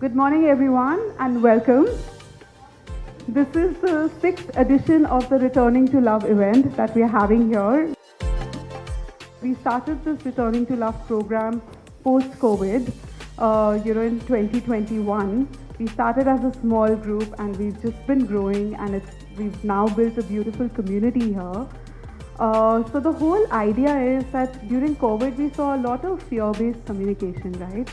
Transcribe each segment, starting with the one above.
Good morning everyone and welcome. This is the 6th edition of the Returning to Love event that we are having here. We started this Returning to Love program post-COVID, in 2021. We started as a small group and we've just been growing, and we've now built a beautiful community here. So the whole idea is that during COVID we saw a lot of fear-based communication, right?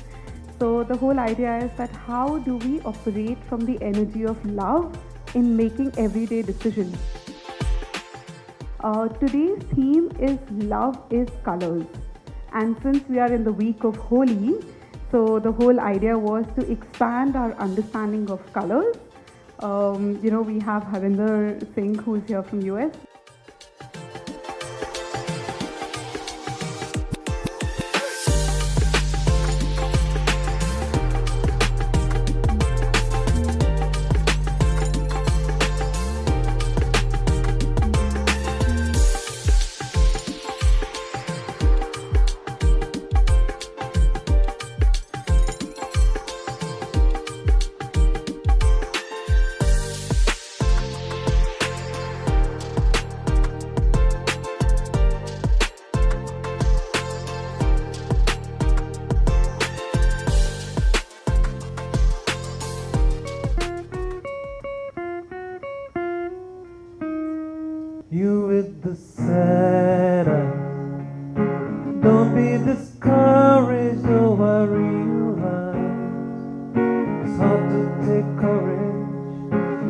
So the whole idea is that how do we operate from the energy of love in making everyday decisions. Today's theme is Love is Colors, and since we are in the week of Holi, so the whole idea was to expand our understanding of colors. We have Harinder Singh, who is here from US. You with the sad eyes, don't be discouraged, oh I realize it's hard to take courage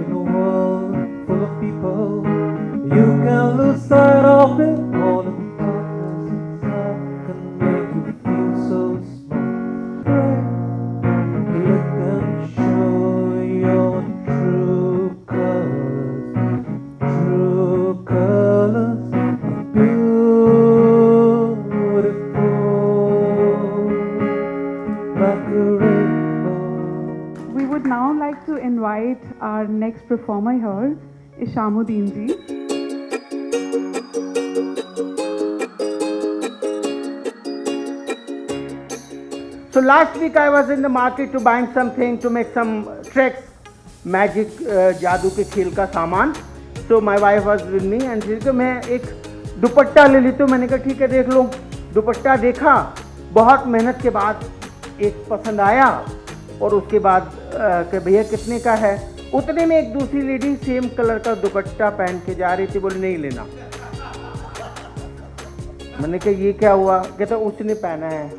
in a world full of people. You can lose sight of it, all of the darkness inside can make you feel so small. Pray, let them show your true colors, true colors of beautiful, like a rainbow. We would now like to invite our next performer here, Ishamuddin ji. So last week I was in the market to buying something to make some tricks, magic, जादू के खेल का सामान. So my wife was with me and she said मैं एक दुपट्टा ले ली. तो मैंने कहा ठीक है देख लो. दुपट्टा देखा, बहुत मेहनत के बाद एक पसंद आया और उसके बाद कि भैया कितने का है. उतने में एक दूसरी लेडी सेम कलर का दुपट्टा पहन के जा रही थी, बोले नहीं लेना. मैंने कहा ये क्या हुआ. कहता उसने पहना है.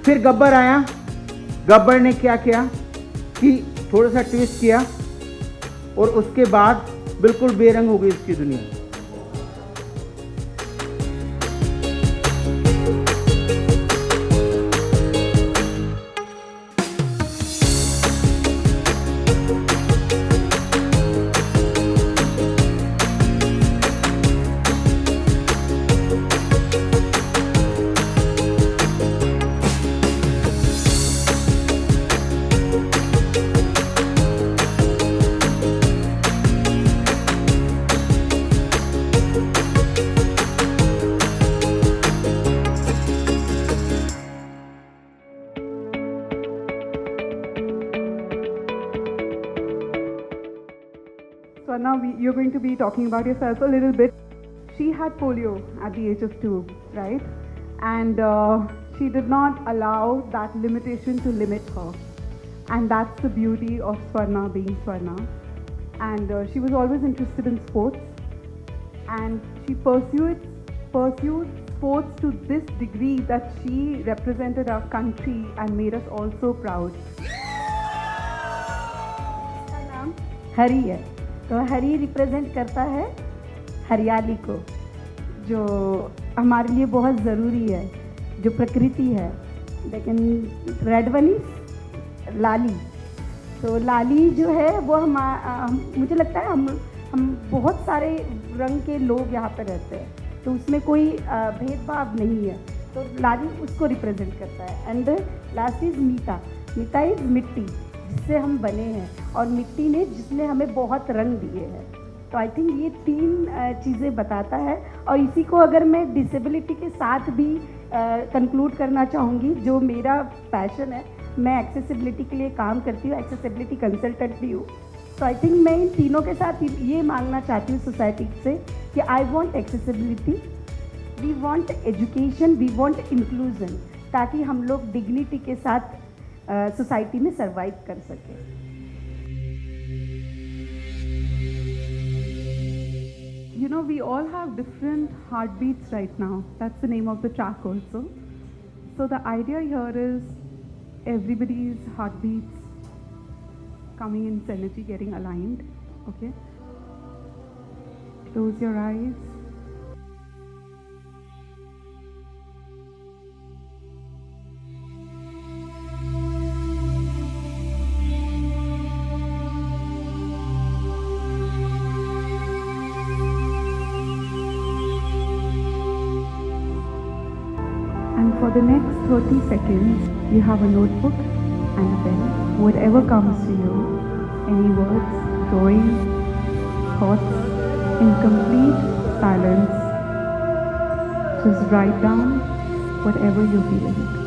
फिर गब्बर आया. गब्बर ने क्या किया कि थोड़ा सा ट्विस्ट किया और उसके बाद बिल्कुल बेरंग हो गई इसकी दुनिया. So now you're going to be talking about yourself a little bit. She had polio at the age of 2, right? And she did not allow that limitation to limit her. And that's the beauty of Swarna being Swarna. And she was always interested in sports. And she pursued sports to this degree that she represented our country and made us all so proud. इसका नाम हरी है. तो हरी represent करता है हरियाली को, जो हमारे लिए बहुत ज़रूरी है, जो प्रकृति है. लेकिन रेड वाली लाली, तो लाली जो है वो मुझे लगता है हम बहुत सारे रंग के लोग यहाँ पर रहते हैं, तो उसमें कोई भेदभाव नहीं है. तो लाली उसको रिप्रेजेंट करता है. एंड लास्ट इज़ मीठा. मीठा इज़ मिट्टी, जिससे हम बने हैं, और मिट्टी ने जिसने हमें बहुत रंग दिए हैं. तो आई थिंक ये 3 चीज़ें बताता है। और इसी को अगर मैं डिसेबिलिटी के साथ भी कंक्लूड करना चाहूँगी, जो मेरा पैशन है, मैं एक्सेसिबिलिटी के लिए काम करती हूँ, एक्सेसिबिलिटी कंसल्टेंट भी हूँ। तो आई थिंक मैं इन तीनों के साथ ये मांगना चाहती हूँ सोसाइटी से कि I want accessibility, we want education, we want inclusion, ताकि हम लोग डिग्निटी के साथ सोसाइटी में सर्वाइव कर सकें। You know, we all have different heartbeats right now. That's the name of the track also. So the idea here is everybody's heartbeats coming in synergy, getting aligned. Okay? Close your eyes. And for the next 30 seconds, you have a notebook and a pen. Whatever comes to you, any words, drawings, thoughts, in complete silence, just write down whatever you're feeling.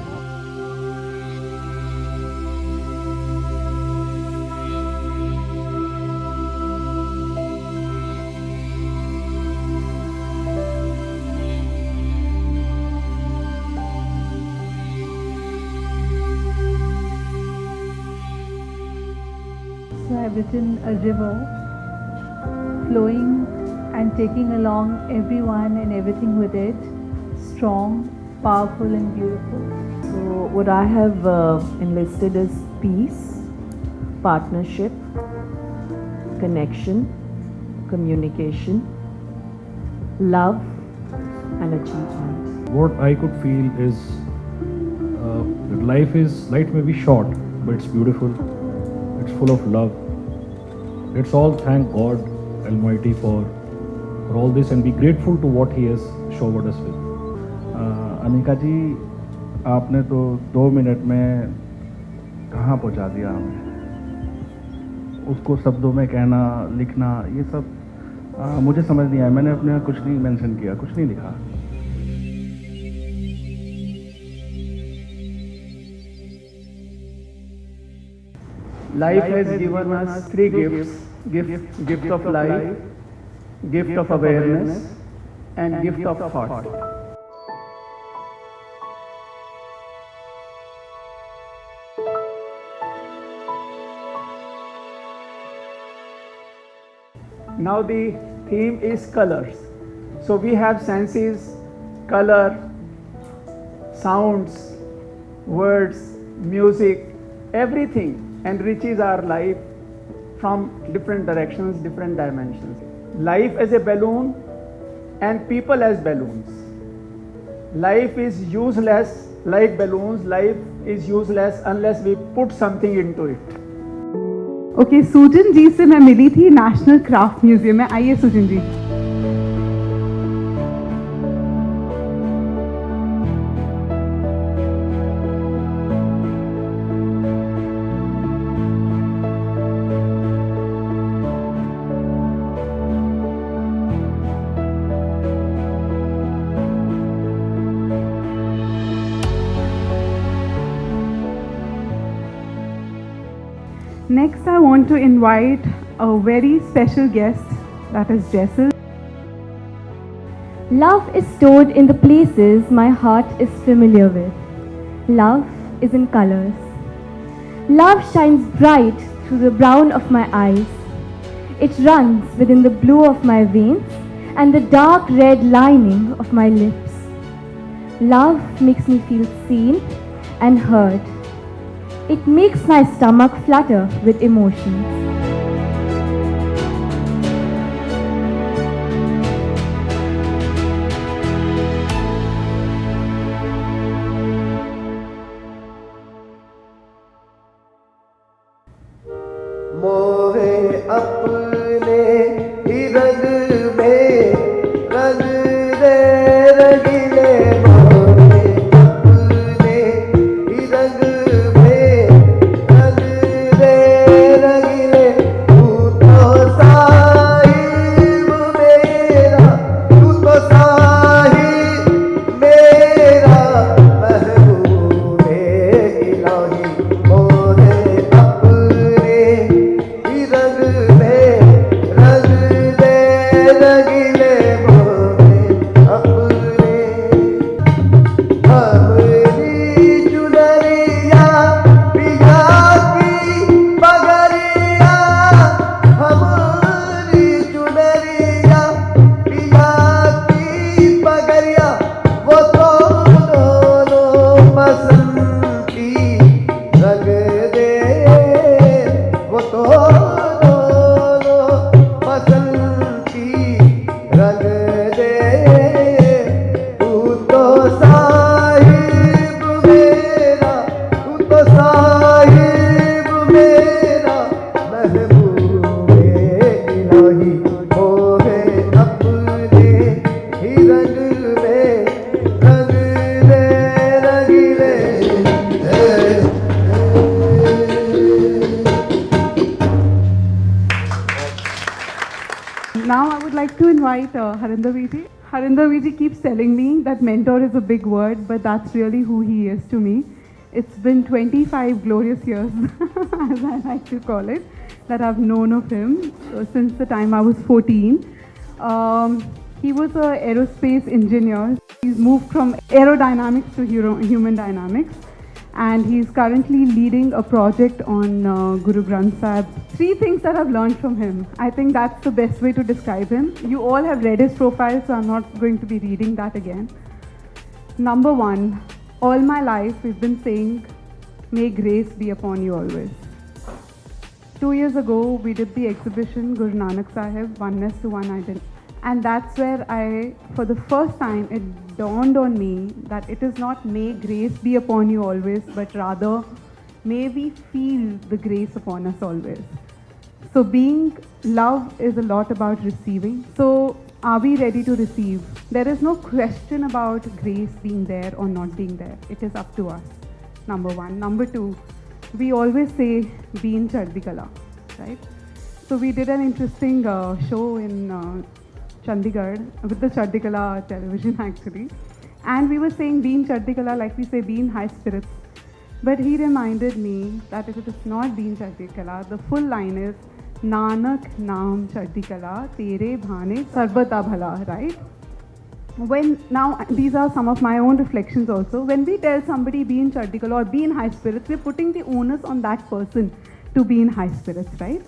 So I've written a river flowing and taking along everyone and everything with it, strong, powerful and beautiful. So what I have enlisted is peace, partnership, connection, communication, love and achievement. What I could feel is that life may be short, but it's beautiful. It's full of love. Let's all thank God Almighty for all this and be grateful to what He has showered us with. Anika जी, आपने तो 2 minute में कहाँ पहुँचा दिया हमें। उसको शब्दों में कहना, लिखना, ये सब मुझे समझ नहीं आया। मैंने अपने यहाँ कुछ नहीं मेंशन किया, कुछ नहीं लिखा। Life has given us 3 gifts: gift of life, gift of awareness, and gift of thought. Now the theme is colors. So we have senses, color, sounds, words, music, everything enriches our life from different directions, different dimensions. Life as a balloon and people as balloons. Life is useless like balloons. Life is useless unless we put something into it. Okay, Sujan ji से मैं मिली थी national craft museum में। आइए सुजन जी। Next, I want to invite a very special guest, that is Jessel. Love is stored in the places my heart is familiar with. Love is in colors. Love shines bright through the brown of my eyes. It runs within the blue of my veins and the dark red lining of my lips. Love makes me feel seen and heard. It makes my stomach flutter with emotions. मोहे अपने ही रंग में रंग दे रंगीले, मोहे अपने ही रंग में रंग दे रंगीले। तू तो Sai invite Harinder Viji. Harinder Viji keeps telling me that mentor is a big word, but that's really who he is to me. It's been 25 glorious years, as I like to call it, that I've known of him since the time I was 14. He was an aerospace engineer. He's moved from aerodynamics to human dynamics, and he's currently leading a project on Guru Granth Sahib. 3 things that I've learned from him. I think that's the best way to describe him. You all have read his profile, so I'm not going to be reading that again. Number 1, all my life we've been saying, may grace be upon you always. 2 years ago, we did the exhibition Guru Nanak Sahib, Oneness to One Identity. And that's where for the first time, it dawned on me that it is not may grace be upon you always, but rather may we feel the grace upon us always. So being love is a lot about receiving. So are we ready to receive? There is no question about grace being there or not being there. It is up to us, number 1. Number 2, we always say, be in Chardi Kala, right? So we did an interesting show in Chandigarh with the Chardi Kala television actually. And we were saying be in Chardi Kala, like we say be in high spirits. But he reminded me that if it is not be in Chardi Kala, the full line is Nanak Naam Chardi Kala, Tere Bhane Sarbata Bhala, right? Now these are some of my own reflections also. When we tell somebody be in Chardi Kala or be in high spirits, we're putting the onus on that person to be in high spirits, right?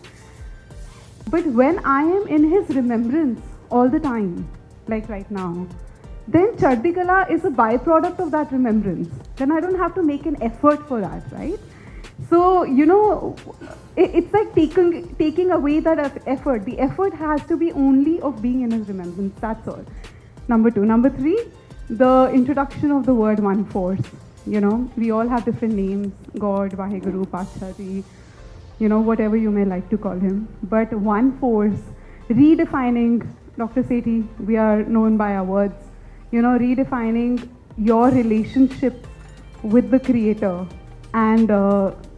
But when I am in his remembrance all the time, like right now, then Chardi Kala is a byproduct of that remembrance. Then I don't have to make an effort for that, right? So, you know, it's like taking away that effort. The effort has to be only of being in his remembrance, that's all. Number 2. Number 3, the introduction of the word one force. You know, we all have different names, God, Vaheguru, Pachaji, you know, whatever you may like to call him. But one force, redefining, Dr. Sethi, we are known by our words, you know, redefining your relationship with the Creator. And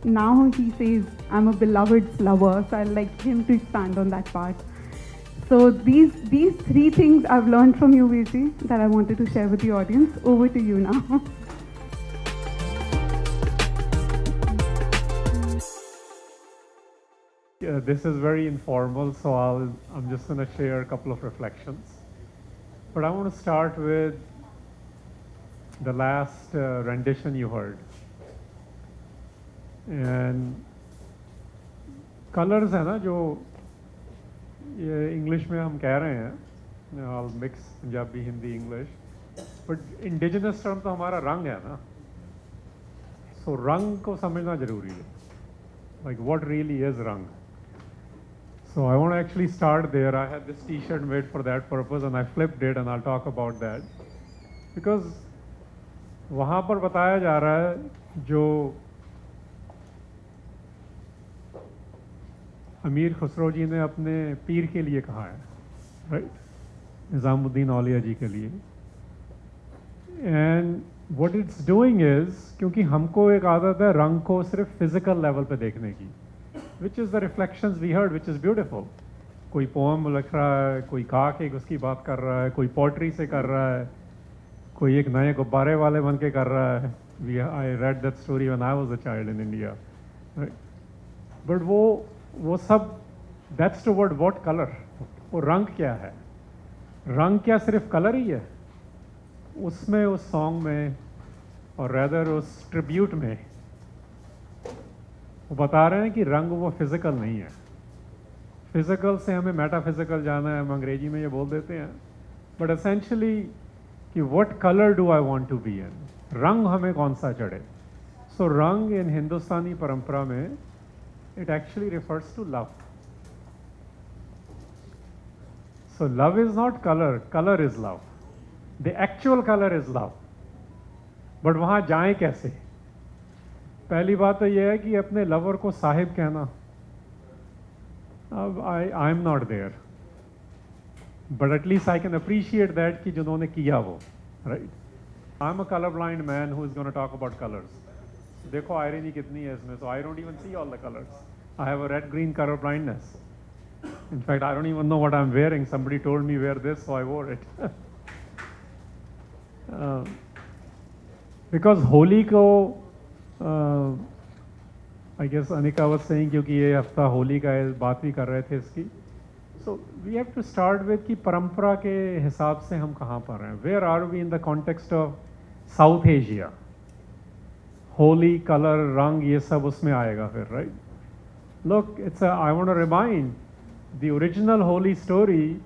now he says, I'm a beloved's lover, so I'd like him to expand on that part. So these 3 things I've learned from you, Virji, that I wanted to share with the audience. Over to you now. Yeah, this is very informal, so I'm just going to share a couple of reflections. But I want to start with the last rendition you heard. And colors है ना जो ये English में हम कह रहे हैं, I'll mix Punjabi Hindi English, but indigenous term तो हमारा रंग है ना, so रंग को समझना जरूरी है, like what really is रंग. So I want to actually start there. I had this t-shirt made for that purpose and I flipped it and I'll talk about that. Because वहाँ पर बताया जा रहा है जो अमीर खुसरो जी ने अपने पीर के लिए कहा है, राइट, निज़ामुद्दीन औलिया जी के लिए. And what it's doing is, क्योंकि हमको एक आदत है रंग को सिर्फ फिजिकल लेवल पे देखने की, which is the reflections we heard, which is beautiful. कोई पोएम लिख रहा है, कोई गा के उसकी बात कर रहा है, कोई पोट्री से कर रहा है, कोई एक नए गुब्बारे वाले बन के कर रहा है. I read that story when I was a child in India, right. But वो सब दैट्स टुवर्ड व्हाट कलर, वो रंग क्या है. रंग क्या सिर्फ कलर ही है? उसमें, उस सॉन्ग में और रेदर उस ट्रिब्यूट में वो बता रहे हैं कि रंग वो फिजिकल नहीं है. फिजिकल से हमें मेटाफिजिकल जाना है, हम अंग्रेजी में ये बोल देते हैं, बट एसेंशियली कि what colour do I want to be in, रंग हमें कौन सा चढ़े. सो रंग इन हिंदुस्तानी परंपरा में it actually refers to love. So love is not color, color is love. The actual color is love. But वहाँ जाएं कैसे? पहली बात तो ये है कि अपने लवर को साहिब कहना. अब I'm not there. But at least I can appreciate that कि जिन्होंने किया वो, right? I'm a colorblind man who is going to talk about colors. देखो आयरनी कितनी है इसमें. So I don't even see all the colors. I have a red green color blindness. In fact, I don't even know what I'm wearing. Somebody told me wear this, so I wore it. Because Holi ko, I guess Anika was saying, क्योंकि ये हफ्ता होली का है, बात भी कर रहे थे इसकी. So we have to start with कि परंपरा के हिसाब से हम कहाँ पर हैं. Where are we in the context of South Asia? Holy, color, रंग ये सब उसमें आएगा फिर, right? Look, I want to remind, the original holy story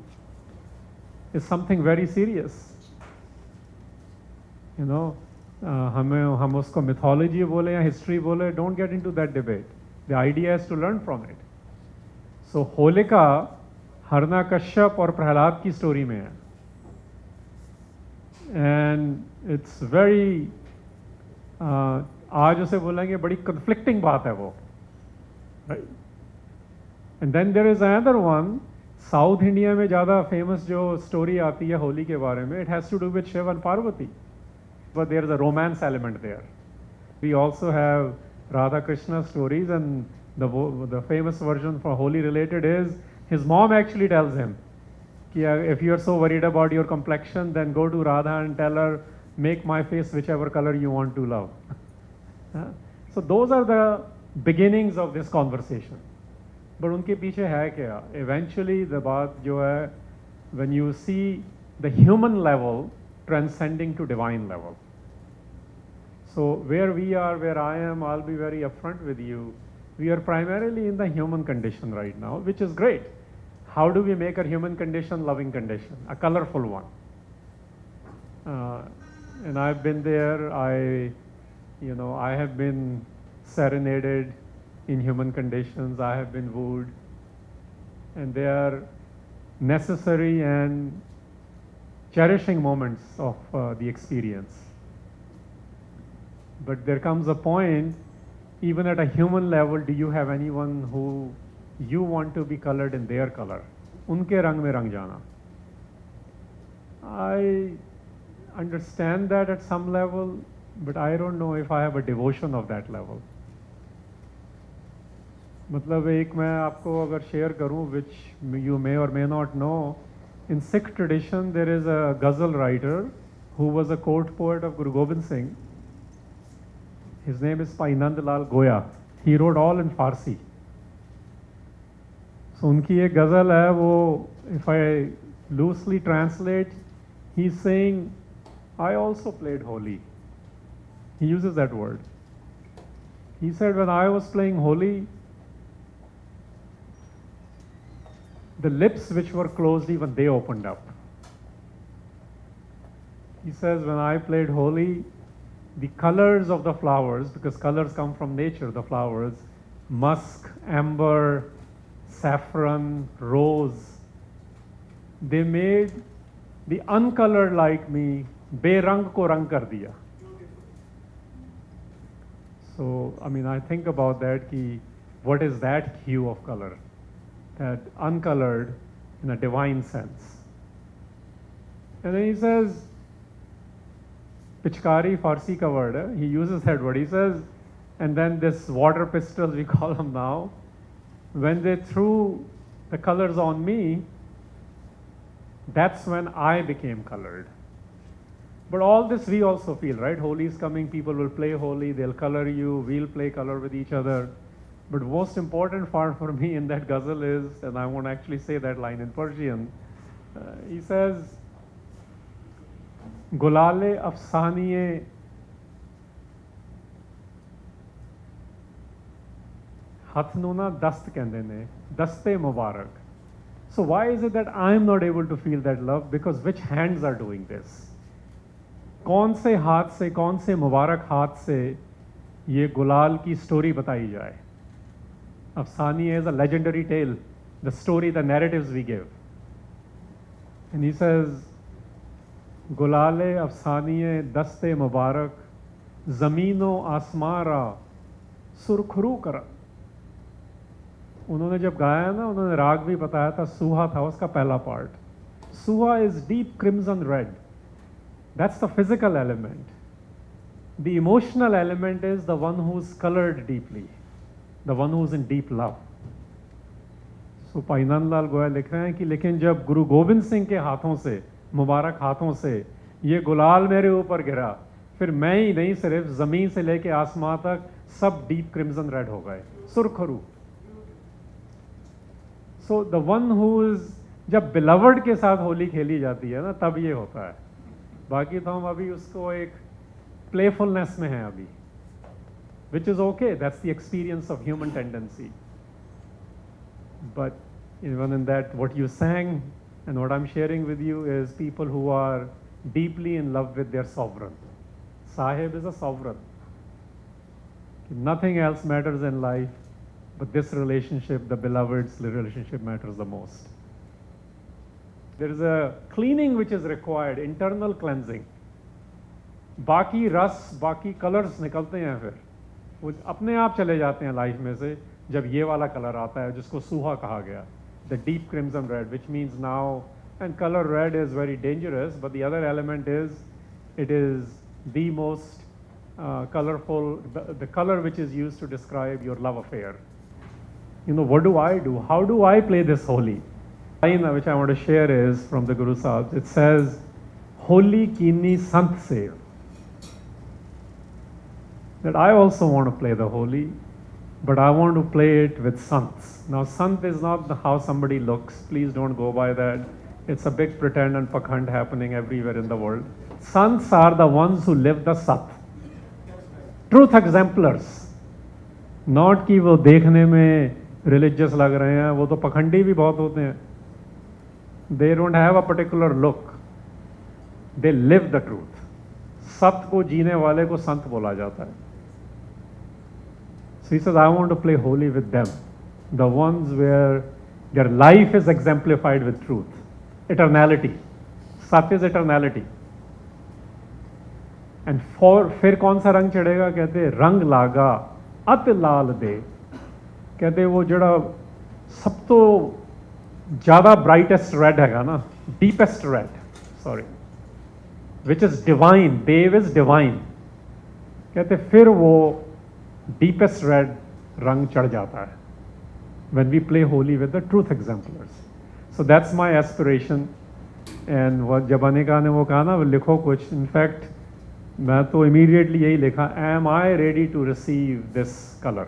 is something very serious. You know, हम उसको mythology बोले या history बोले, don't get into that debate. The idea is to learn from it. So Holika हरणाकश्यप और प्रहलाद की story में है. And it's very आज उसे बोलेंगे बड़ी conflicting बात है वो. Right? And then there is another one, South India में ज़्यादा famous जो story आती है होली के बारे में, it has to do with Shiva and Parvati. But there is a romance element there. We also have Radha Krishna stories, and the famous version for Holi related is his mom actually tells him, if you are so worried about your complexion, then go to Radha and tell her, make my face whichever color you want to love. So those are the beginnings of this conversation. But उनके पीछे है क्या? Eventually the बात जो है, when you see the human level transcending to divine level. So where we are, where I am, I'll be very upfront with you. We are primarily in the human condition right now, which is great. How do we make a human condition loving condition, a colorful one? And I've been there. I have been serenaded in human conditions. I have been wooed, and they are necessary and cherishing moments of the experience. But there comes a point, even at a human level, do you have anyone who you want to be colored in their color? Unke rang mein rang jana. I understand that at some level, but I don't know if I have a devotion of that level. मतलब एक मैं आपको अगर share करूं, which you may or may not know, in Sikh tradition there is a ghazal writer who was a court poet of Guru Gobind Singh. His name is Bhai Nand Lal Goya. He wrote all in Farsi. So उनकी एक गज़ल है वो, if I loosely translate, he's saying, I also played Holi. He uses that word. He said, when I was playing Holi, the lips which were closed, even they opened up. He says, when I played Holi, the colors of the flowers, because colors come from nature, the flowers, musk, amber, saffron, rose, they made the uncolored like me, berang ko rang kar diya. So, I mean, I think about that, ki, what is that hue of color? That uncolored in a divine sense. And then he says, Pichkari, Farsi ka word hai, he uses that word. He says, and then this water pistols, we call them now, when they threw the colors on me, that's when I became colored. But all this we also feel, right? Holi is coming, people will play Holi, they'll color you, we'll play color with each other. But most important part for me in that ghazal is, and I won't actually say that line in Persian, he says, Gulale afsaniye hatnuna dast kende ne, daste mubarak. So why is it that I'm not able to feel that love? Because which hands are doing this? कौन से हाथ से, कौन से मुबारक हाथ से ये गुलाल की स्टोरी बताई जाए? Afsani is a legendary tale, the story, the narratives we give. And he says, Gulale afsaniye daste mubarak, zamino asmara surkhru kara. उन्होंने जब गाया ना, उन्होंने राग भी बताया था, सुहा था उसका पहला part. Suha is deep crimson red. That's the physical element. The emotional element is the one who's colored deeply, the one who's in deep love. तो भाई नंदलाल गोयल लिख रहे हैं कि लेकिन जब गुरु गोविंद सिंह के हाथों से, मुबारक हाथों से ये गुलाल मेरे ऊपर गिरा, फिर मैं ही नहीं सिर्फ ज़मीन से लेके आसमां तक सब डीप क्रिम्सन रेड हो गए, सुरखरू। So the one who is, जब बिलवर्ड के साथ होली खेली जाती है ना, तब ये होता है। बाकी तो हम अभी उसको एक प्लेफुलनेस में हैं अभी, which is okay, that's the experience of human tendency. But even in that, what you sang and what I'm sharing with you is people who are deeply in love with their sovereign. Sahib is a sovereign. Nothing else matters in life, but this relationship, the beloved's relationship, matters the most. There is a cleaning which is required, internal cleansing. बाकी रस, बाकी colours निकलते हैं, फिर वो अपने आप चले जाते हैं लाइफ में से जब ये वाला कलर आता है जिसको सूहा कहा गया, the deep crimson red, which means now, and colour red is very dangerous, but the other element is it is the most colorful, the color which is used to describe your love affair. You know, what do I do? How do I play this holy? Line which I want to share is from the Guru Sahib. It says, "Holy kini sant se." That I also want to play the holy, but I want to play it with sants. Now, sant is not how somebody looks. Please don't go by that. It's a big pretend and pakhand happening everywhere in the world. Sants are the ones who live the sat. Truth exemplars. Not कि वो देखने में religious लग रहे हैं, वो तो पखंडी भी बहुत होते हैं. They don't have a particular look. They live the truth. सत्य को जीने वाले को संत बोला जाता है. So he says, I want to play holy with them. The ones where their life is exemplified with truth. Eternality. Satya is eternality. And फिर कौन सा रंग चढ़ेगा? कहते रंग लागा अत लाल दे. कहते वो जड़ा सब तो ज़्यादा ब्राइटेस्ट रेड हैगा ना, deepest red, sorry, which is divine, Dev is divine. कहते फिर वो डीपेस्ट रेड रंग चढ़ जाता है when we play holy with the truth exemplars. So that's my aspiration. And जब अनिका ने वो कहा ना लिखो कुछ, इनफैक्ट मैं तो इमीडिएटली यही लिखा, am I ready to receive this colour,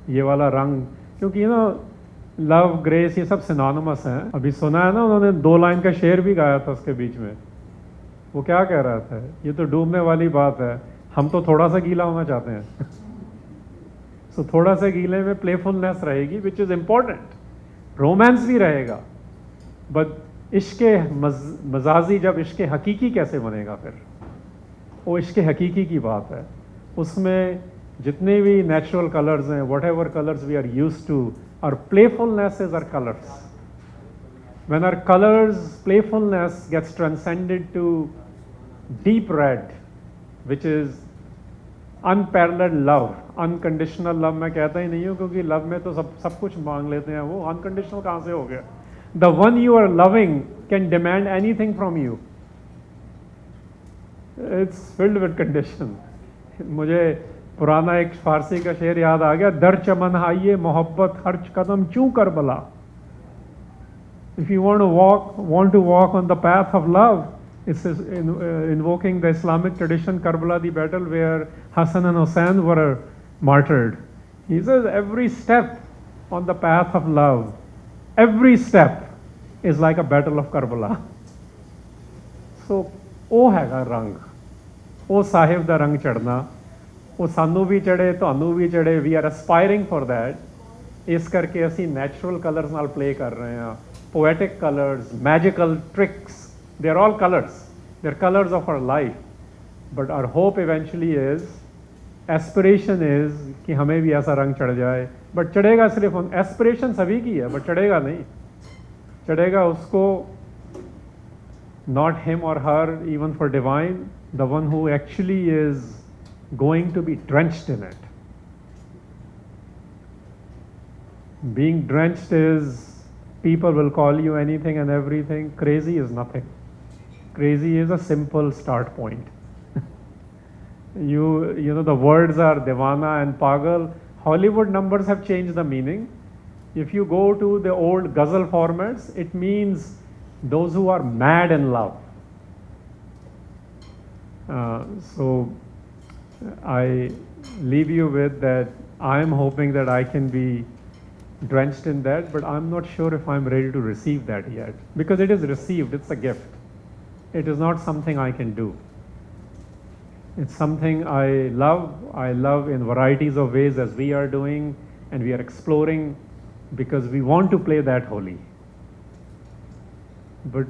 ये वाला रंग. क्योंकि यू नो लव, ग्रेस, ये सब सिनोनिमस हैं. अभी सुना है ना उन्होंने 2 लाइन का शेर भी गाया था उसके बीच में. वो क्या कह रहा था? ये तो डूबने वाली बात है, हम तो थोड़ा सा गीला होना चाहते हैं. सो थोड़ा सा गीले में प्लेफुलनेस रहेगी, विच इज़ इम्पोर्टेंट. रोमांस भी रहेगा, बट इश्क मजाजी, जब इश्क हकीकी कैसे बनेगा? फिर वो इश्क हकीकी की बात है. उसमें जितने भी नेचुरल कलर्स हैं, whatever colours we are use to, और playfulness is our colours. When our colours, playfulness gets transcended to deep red, which is unparalleled love. Unconditional love मैं कहता ही नहीं हूँ, क्योंकि लव में तो सब कुछ मांग लेते हैं. वो अनकंडीशनल कहाँ से हो गया? The one you are loving can demand anything from you. It's filled with condition. मुझे पुराना एक फारसी का शेर याद आ गया, दर चमन हाइये मोहब्बत हर कदम चूं कर बला. If you want to walk on the path of love, it's invoking the Islamic tradition, Karbala, the battle where Hassan and Hussein were martyred. He says every step on the path of love, every step is like a battle of Karbala. So ਉਹ ਹੈਗਾ ਰੰਗ, ਉਹ ਸਾਹਿਬ ਦਾ ਰੰਗ ਚੜ੍ਹਨਾ. ਉਹ ਸਾਨੂੰ ਵੀ ਚੜ੍ਹੇ, ਤੁਹਾਨੂੰ ਵੀ ਚੜ੍ਹੇ. We are aspiring for that. ਇਸ ਕਰਕੇ ਅਸੀਂ ਨੈਚੁਰਲ ਕਲਰਸ ਨਾਲ ਪਲੇ ਕਰ ਰਹੇ ਹਾਂ. poetic colors, magical tricks, they're all colors. They're colors of our life. But our hope eventually is, aspiration is कि हमें भी ऐसा रंग चढ़ जाए. बट चढ़ेगा सिर्फ, एस्पिरेशन सभी की है, बट चढ़ेगा नहीं. चढ़ेगा उसको, not him or her, even for divine, the one who actually is going to be drenched in it. Being drenched is, people will call you anything and everything. Crazy is nothing. Crazy is a simple start point. You know the words are Devana and Pagal. Hollywood numbers have changed the meaning, If you go to the old ghazal formats, it means those who are mad in love. So I leave you with that. I'm hoping that I can be drenched in that, but I'm not sure if I'm ready to receive that yet, because it is received, it's a gift. It is not something I can do. It's something I love in varieties of ways, as we are doing, and we are exploring, because we want to play that holy. But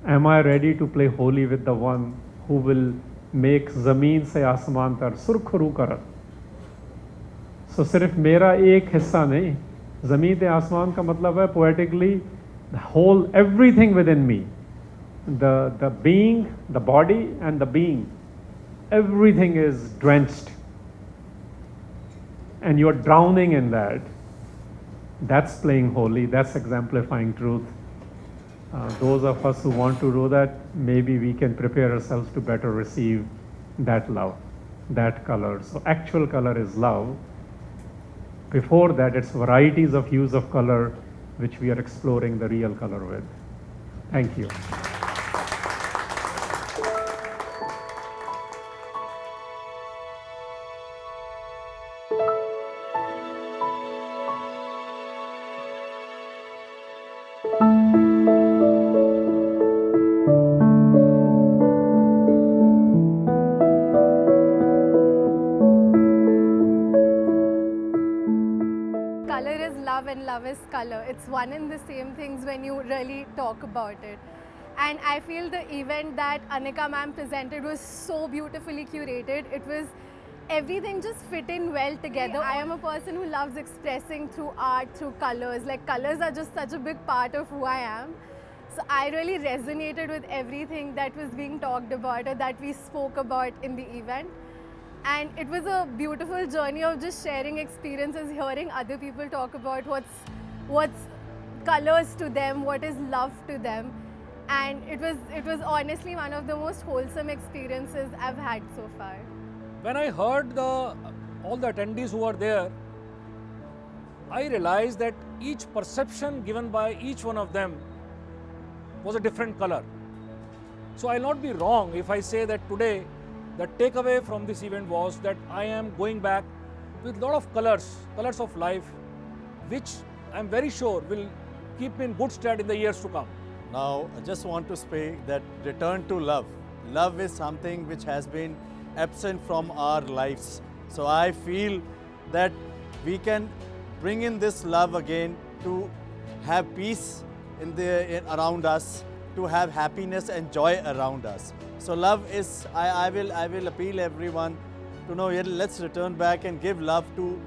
am I ready to play holy with the one who will make zameen se aasmaan tar surkhru karat? So सिर्फ मेरा एक हिस्सा नहीं, ज़मीन ते आसमान का मतलब है poetically the whole, everything within me, the being, the body and the being, everything is drenched, and you're drowning in that. That's playing holy, that's exemplifying truth. Those of us who want to do that, maybe we can prepare ourselves to better receive that love, that color. So actual color is love. Before that, it's varieties of hues of color which we are exploring the real color with. Thank you. Color is love and love is color. It's one and the same things when you really talk about it. And I feel the event that Anika ma'am presented was so beautifully curated. It was, everything just fit in well together. I am a person who loves expressing through art, through colors. Like, colors are just such a big part of who I am. So I really resonated with everything that was being talked about or that we spoke about in the event. And it was a beautiful journey of just sharing experiences, hearing other people talk about what's colors to them, what is love to them. And it was honestly one of the most wholesome experiences I've had so far. When I heard all the attendees who were there, I realized that each perception given by each one of them was a different color. So I'll not be wrong if I say that today the takeaway from this event was that I am going back with a lot of colors of life, which I'm very sure will keep me in good stead in the years to come. Now, I just want to speak that return to love. Love is something which has been absent from our lives. So I feel that we can bring in this love again to have peace around us, to have happiness and joy around us. So love is, I will appeal everyone to know, let's return back and give love to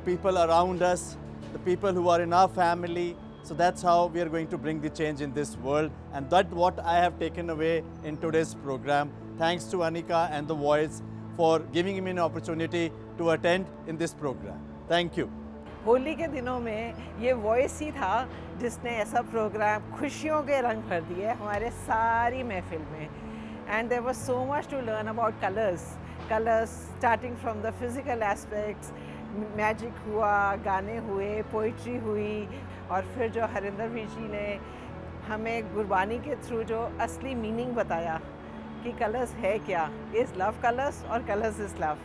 people around us, the people who are in our family. So that's how we are going to bring the change in this world, and that's what I have taken away in today's program. Thanks to Anika and The Voice for giving me an opportunity to attend in this program. Thank you. Holi के दिनों में ये voice ही था जिसने ऐसा programme खुशियों के रंग भर दिए हमारे सारी महफिल में. And there was so much to learn about colors starting from the physical aspects, magic हुआ, गाने हुए, poetry हुई, और फिर जो हरिंदर जी ने हमें गुरबानी के थ्रू जो असली मीनिंग बताया कि कलर्स है क्या, इज़ लव कलर्स और colours is love.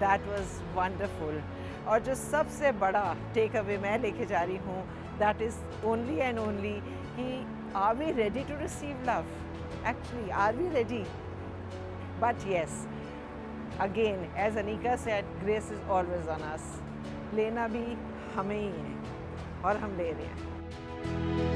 That was wonderful. और जो सबसे बड़ा टेक अवे मैं लेके जा रही हूँ, that is only and only कि are we ready to receive love. Actually are we ready? But yes, again as Anika said, grace is always on us. लेना भी हमें ही है और हम ले रहे हैं.